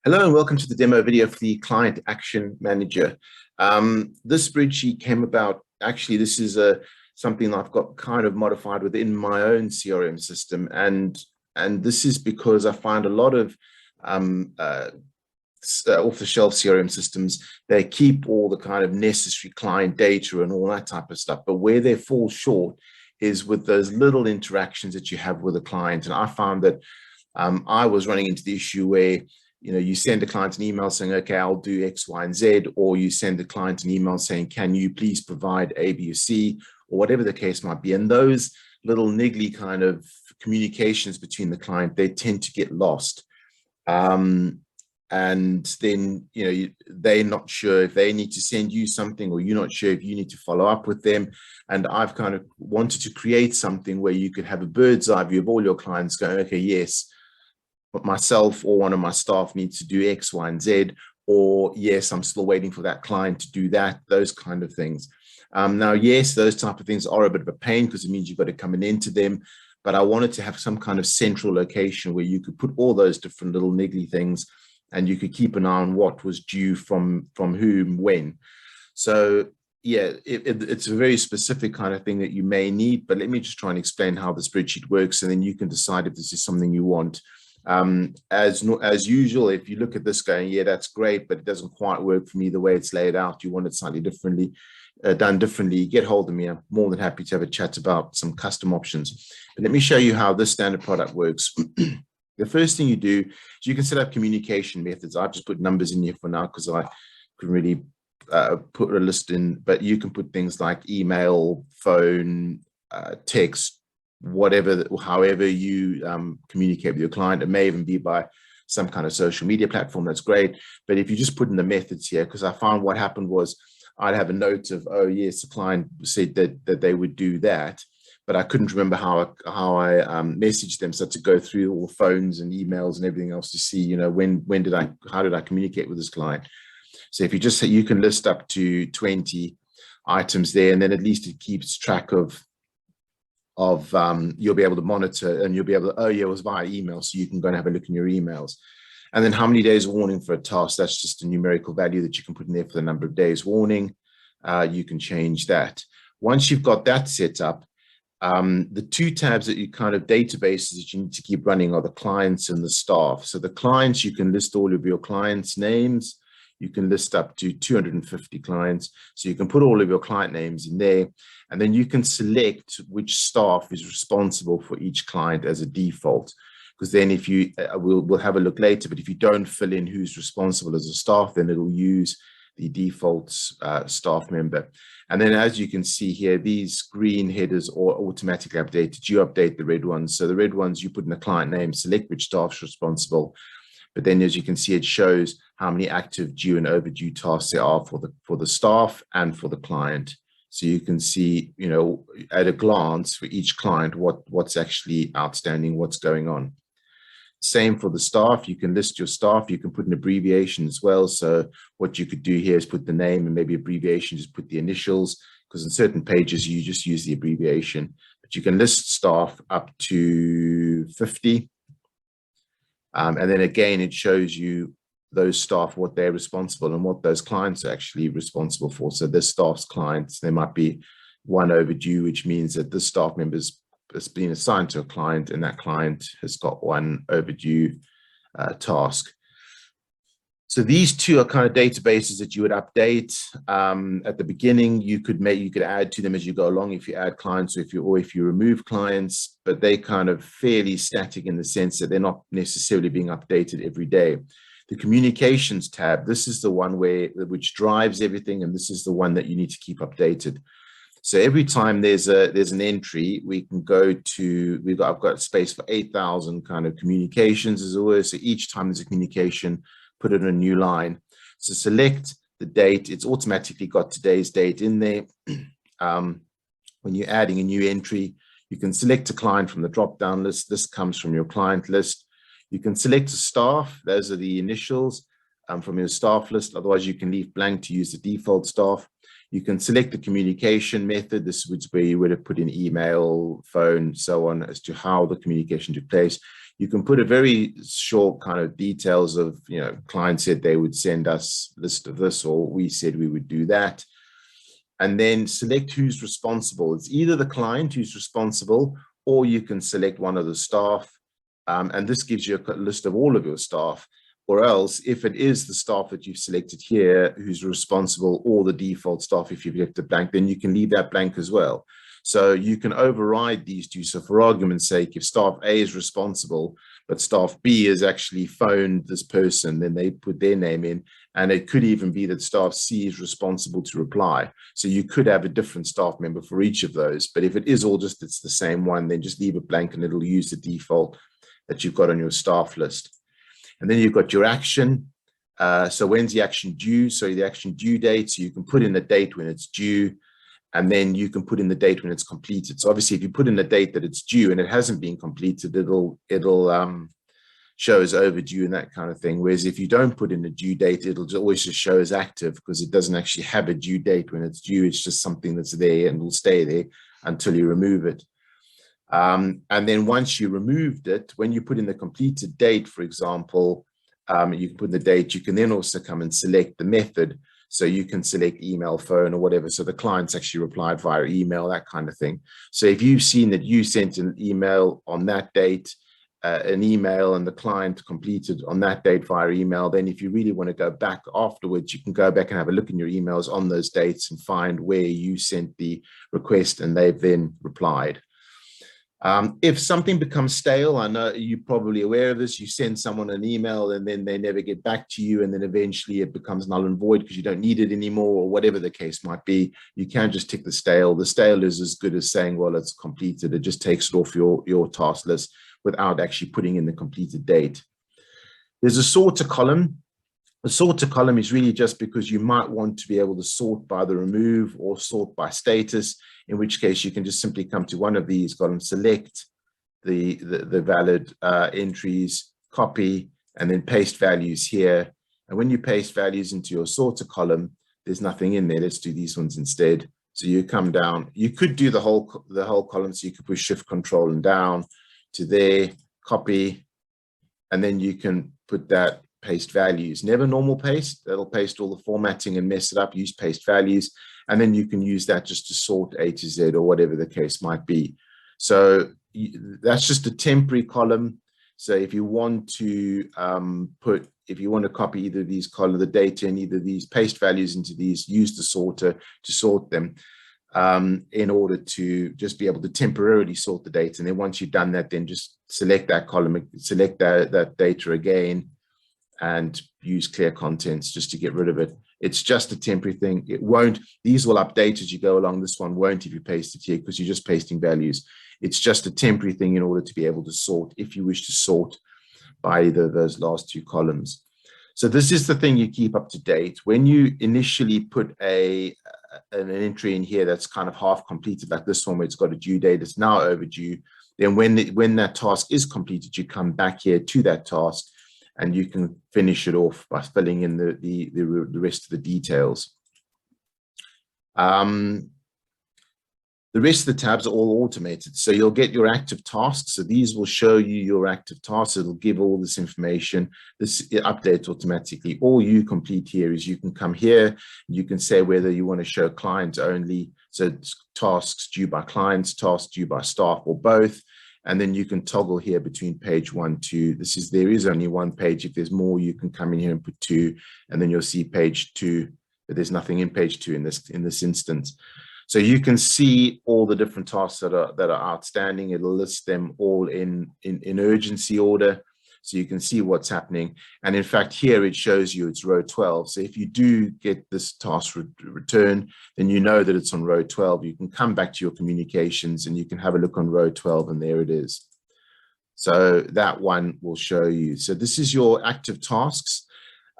Hello and welcome to the demo video for the Client Action Manager. This spreadsheet came about, actually this is something I've got kind of modified within my own CRM system, and this is because I find a lot of off-the-shelf CRM systems, they keep all the kind of necessary client data and all that type of stuff, but where they fall short is with those little interactions that you have with a client. And I found that I was running into the issue where you send a client an email saying, okay, I'll do X, Y, and Z, or you send the client an email saying, can you please provide A, B, or C, or whatever the case might be. And those little niggly kind of communications between the client, they tend to get lost. And then, they're not sure if they need to send you something, or you're not sure if you need to follow up with them. And I've kind of wanted to create something where you could have a bird's eye view of all your clients going, okay, yes, but myself or one of my staff needs to do X, Y, and Z, or yes, I'm still waiting for that client to do that, those kind of things. Now, yes, those type of things are a bit of a pain because it means you've got to come into them, but I wanted to have some kind of central location where you could put all those different little niggly things and you could keep an eye on what was due from whom, when. So yeah, it's a very specific kind of thing that you may need, but let me just try and explain how the spreadsheet works, and then you can decide if this is something you want. As usual, if you look at this going, yeah, that's great, but it doesn't quite work for me the way it's laid out, you want it slightly differently, done differently, get hold of me. I'm more than happy to have a chat about some custom options. But let me show you how this standard product works. The first thing you do is you can set up communication methods. I've just put numbers in here for now because I couldn't really put a list in, but you can put things like email, phone, text, whatever, however you communicate with your client. It may even be by some kind of social media platform. That's great. But if you just put in the methods here, because I found what happened was I'd have a note of, oh yes, the client said that they would do that, but I couldn't remember how I messaged them. So to go through all the phones and emails and everything else to see, how did I communicate with this client? So if you just say, you can list up to 20 items there, and then at least it keeps track of you'll be able to monitor, and you'll be able to, oh yeah, it was via email, so you can go and have a look in your emails. And then how many days warning for a task, that's just a numerical value that you can put in there for the number of days warning. You can change that. Once you've got that set up, the two tabs that you kind of databases that you need to keep running are the clients and the staff. So the clients, you can list all of your clients' names. You can list up to 250 clients. So you can put all of your client names in there, and then you can select which staff is responsible for each client as a default. Because then if you, we'll have a look later, but if you don't fill in who's responsible as a staff, then it'll use the default staff member. And then as you can see here, these green headers are automatically updated. You update the red ones. So the red ones, you put in the client name, select which staff's responsible. But then as you can see, it shows how many active, due, and overdue tasks there are for the staff and for the client. So you can see, at a glance for each client, what's actually outstanding, what's going on. Same for the staff. You can list your staff. You can put an abbreviation as well. So what you could do here is put the name and maybe abbreviation, just put the initials, because in certain pages, you just use the abbreviation. But you can list staff up to 50. And then again, it shows you those staff, what they're responsible and what those clients are actually responsible for. So this staff's clients, there might be one overdue, which means that this staff member has been assigned to a client, and that client has got one overdue task. So these two are kind of databases that you would update at the beginning. You could add to them as you go along if you add clients, or if you remove clients, but they kind of fairly static in the sense that they're not necessarily being updated every day. The communications tab, this is the one which drives everything, and this is the one that you need to keep updated. So every time there's an entry, we can go to, I've got space for 8,000 kind of communications as always. So each time there's a communication, put it in a new line. So select the date. It's automatically got today's date in there. When you're adding a new entry, you can select a client from the drop-down list. This comes from your client list. You can select a staff. Those are the initials from your staff list. Otherwise, you can leave blank to use the default staff. You can select the communication method. This is where you would have put in email, phone, so on, as to how the communication took place. You can put a very short kind of details of, client said they would send us a list of this, or we said we would do that. And then select who's responsible. It's either the client who's responsible, or you can select one of the staff. And this gives you a list of all of your staff. Or else, if it is the staff that you've selected here who's responsible, or the default staff, if you've left it blank, then you can leave that blank as well. So you can override these two. So for argument's sake, if staff A is responsible, but staff B has actually phoned this person, then they put their name in. And it could even be that staff C is responsible to reply. So you could have a different staff member for each of those. But if it is all just, it's the same one, then just leave it blank and it'll use the default that you've got on your staff list. And then you've got your action. So when's the action due? So the action due date. So you can put in the date when it's due, and then you can put in the date when it's completed. So obviously, if you put in the date that it's due and it hasn't been completed, it'll show as overdue and that kind of thing. Whereas if you don't put in a due date, it'll always just show as active, because it doesn't actually have a due date when it's due. It's just something that's there and will stay there until you remove it. And then once you removed it, when you put in the completed date, for example, you can put in the date. You can then also come and select the method. So you can select email, phone, or whatever. So the client's actually replied via email, that kind of thing. So if you've seen that you sent an email on that date, an email, and the client completed on that date via email, then if you really want to go back afterwards, you can go back and have a look in your emails on those dates and find where you sent the request and they've then replied. If something becomes stale, I know you're probably aware of this, you send someone an email and then they never get back to you, and then eventually it becomes null and void because you don't need it anymore, or whatever the case might be. You can just tick the stale. The stale is as good as saying, well, it's completed. It just takes it off your task list without actually putting in the completed date. There's a sorter column. The sorter column is really just because you might want to be able to sort by the remove or sort by status, in which case you can just simply come to one of these columns, select the valid entries, copy, and then paste values here. And when you paste values into your sorter column, there's nothing in there. Let's do these ones instead. So you come down, you could do the whole column, so you could push Shift Control and down to there, copy, and then you can put that paste values. Never normal paste, that'll paste all the formatting and mess it up. Use paste values, and then you can use that just to sort A to Z or whatever the case might be. So that's just a temporary column. So if you want to if you want to copy either of these column, the data in either of these, paste values into these, use the sorter to sort them in order to just be able to temporarily sort the data. And then once you've done that, then just select that column, select that data again, and use clear contents just to get rid of it. It's just a temporary thing. It won't, these will update as you go along. This one won't if you paste it here, because you're just pasting values. It's just a temporary thing in order to be able to sort, if you wish to sort by either of those last two columns. So this is the thing you keep up to date. When you initially put an entry in here that's kind of half completed, like this one where it's got a due date, it's now overdue, then when that task is completed, you come back here to that task, and you can finish it off by filling in the rest of the details. The rest of the tabs are all automated. So you'll get your active tasks. So these will show you your active tasks. It'll give all this information. This updates automatically. All you complete here is you can come here. You can say whether you want to show client only. So it's tasks due by clients, tasks due by staff, or both. And then you can toggle here between page 1, 2. There is only one page. If there's more, you can come in here and put 2, and then you'll see page 2, but there's nothing in page 2 in this instance. So you can see all the different tasks that are outstanding. It'll list them all in urgency order, so you can see what's happening. And in fact, here it shows you it's row 12. So if you do get this task return, then you know that it's on row 12. You can come back to your communications and you can have a look on row 12, and there it is. So that one will show you. So this is your active tasks.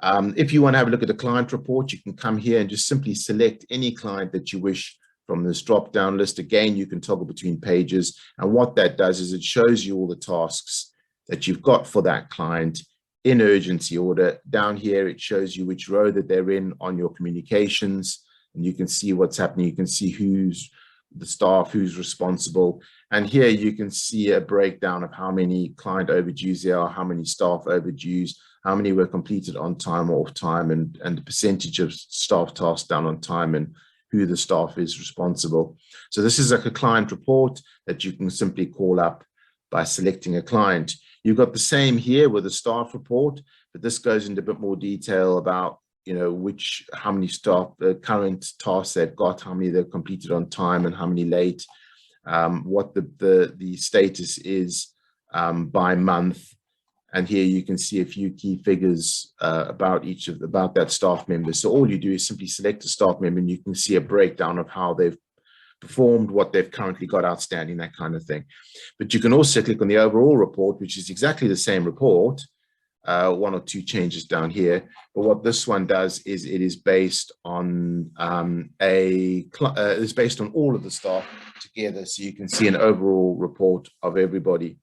If you want to have a look at the client report, you can come here and just simply select any client that you wish from this drop-down list. Again, you can toggle between pages. And what that does is it shows you all the tasks that you've got for that client in urgency order. Down here, it shows you which row that they're in on your communications, and you can see what's happening. You can see who's the staff, who's responsible. And here you can see a breakdown of how many client overdues there are, how many staff overdues, how many were completed on time or off time, and the percentage of staff tasks done on time, and who the staff is responsible. So this is like a client report that you can simply call up by selecting a client. You've got the same here with a staff report, but this goes into a bit more detail about, you know, how many staff, the current tasks they've got, how many they've completed on time and how many late, what the status is by month. And here you can see a few key figures about that staff member. So all you do is simply select a staff member and you can see a breakdown of how they've performed, what they've currently got outstanding, that kind of thing. But you can also click on the overall report, which is exactly the same report, one or two changes down here. But what this one does is it is based on it's based on all of the staff together, so you can see an overall report of everybody.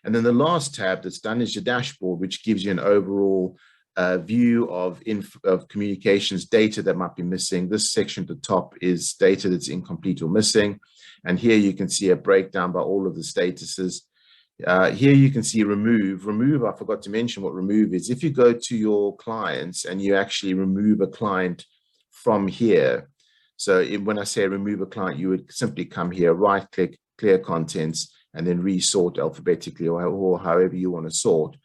And then the last tab that's done is your dashboard, which gives you an overall view of communications data that might be missing. This section at the top is data that's incomplete or missing. And here you can see a breakdown by all of the statuses. Here you can see remove. Remove, I forgot to mention what remove is. If you go to your clients and you actually remove a client from here. So when I say remove a client, you would simply come here, right click, clear contents, and then resort alphabetically or however you want to sort.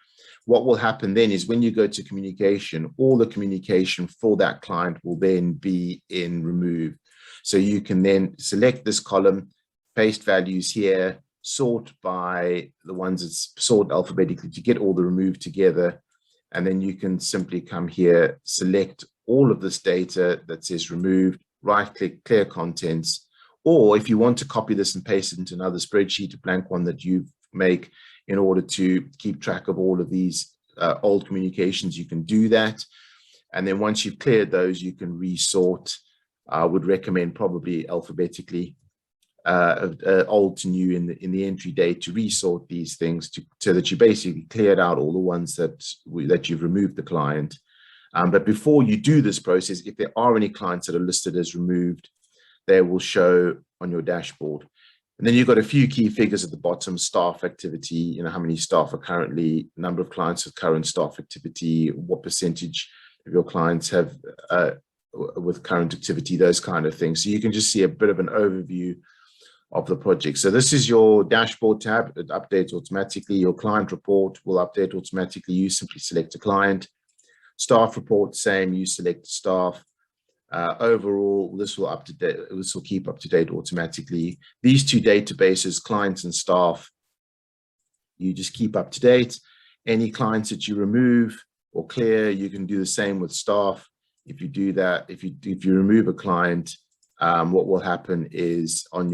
What will happen then is when you go to communication, all the communication for that client will then be in remove. So you can then select this column, paste values here, sort by the ones that's sort alphabetically to get all the remove together. And then you can simply come here, select all of this data that says removed, right click, clear contents. Or if you want to copy this and paste it into another spreadsheet, a blank one that you make in order to keep track of all of these old communications, you can do that. And then once you've cleared those, you can resort. I would recommend probably alphabetically, old to new in the entry date, to resort these things so that you basically cleared out all the ones that you've removed the client. But before you do this process, if there are any clients that are listed as removed, they will show on your dashboard. And then you've got a few key figures at the bottom: staff activity, you know, how many staff are currently, number of clients with current staff activity, what percentage of your clients have with current activity, those kind of things. So you can just see a bit of an overview of the project. So this is your dashboard tab. It updates automatically. Your client report will update automatically. You simply select a client. Staff report, same, you select staff. Overall, this will keep up to date automatically. These two databases, clients and staff, you just keep up to date. Any clients that you remove or clear, you can do the same with staff. If you do that, if you remove a client, what will happen is on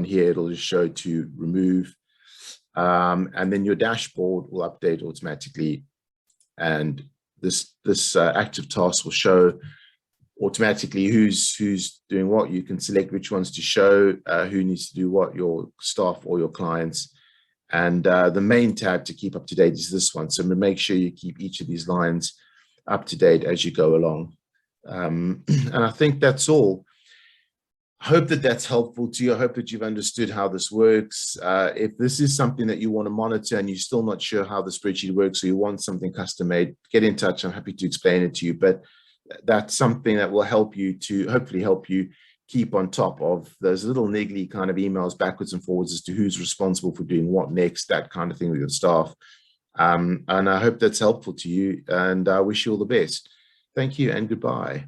here it'll just show to remove, and then your dashboard will update automatically, and this active task will show automatically who's doing what. You can select which ones to show, who needs to do what, your staff or your clients. And the main tab to keep up to date is this one. So make sure you keep each of these lines up to date as you go along. And I think that's all. I hope that that's helpful to you. I hope that you've understood how this works. If this is something that you want to monitor and you're still not sure how the spreadsheet works, or you want something custom made, get in touch. I'm happy to explain it to you. But that's something that will help you to hopefully help you keep on top of those little niggly kind of emails backwards and forwards as to who's responsible for doing what next, that kind of thing with your staff. And I hope that's helpful to you, and I wish you all the best. Thank you and goodbye.